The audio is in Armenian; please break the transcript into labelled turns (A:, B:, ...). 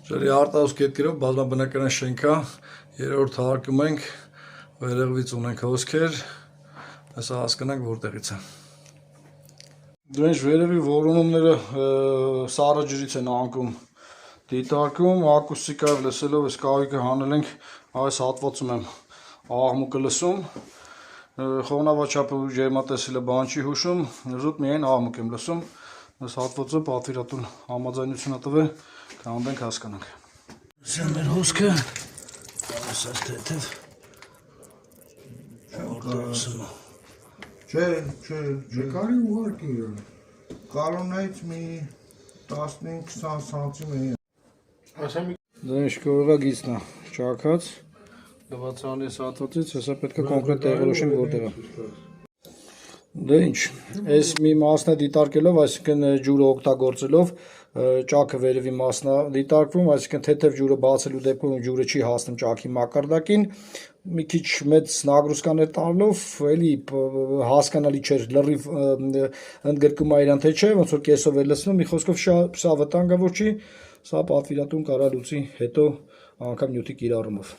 A: Ջրի արտահոսք հետքերով բազմաբնակարան շենքա, երրորդ հարկում ենք, վերեղվից ունենք հոսքեր, հեսա հասկանանք որտեղից է։ Դրանց վերևի որոնումները սառը ջրից են անկում դիտարկում, ակուստիկայով լսելով այս կահույքը հանել ենք այս հատվածում եմ աղմուկը լսում, խոնավաչափը ջերմատեսիլը բան չի հուշում, զուտ միայն աղմուկ եմ լսում, այս հատվածը պատվիրատուն համաձայնությունը տվել, կհանդենք հասկանանք։ Սա մեր հոսքը, ասած թեթև,
B: Չէ, կարի ուղարկի կարոնայից մի 15-20 սանտիմ է։
A: Դրանց կորողագիծն է ճաքած, լվացանի հատվածից, հեսա պետք է կոնկրետ տեղորոշենք որտեղ է։ Դե ինչ, այս մի մասն է դիտարկելով, այսինքն ջուրը օգտագործելով, ճաքը վերևի մասն է դիտարկվում, այսինքն թեթև ջուրը բացելու դեպքում ջուրը չի հասնում ճաքի մակարդակին, մի քիչ մեծ նագրուսկաներ տալով, էլի հասկանալի չէր լրիվ ընդգրկում է իրան թե չէ, ոնց որ կեսով էր լսվում, մի խոսքով սա վտանգավոր չի, սա պատվիրատուն կարա լուծի հետո անգամ նյութի կիրառումով։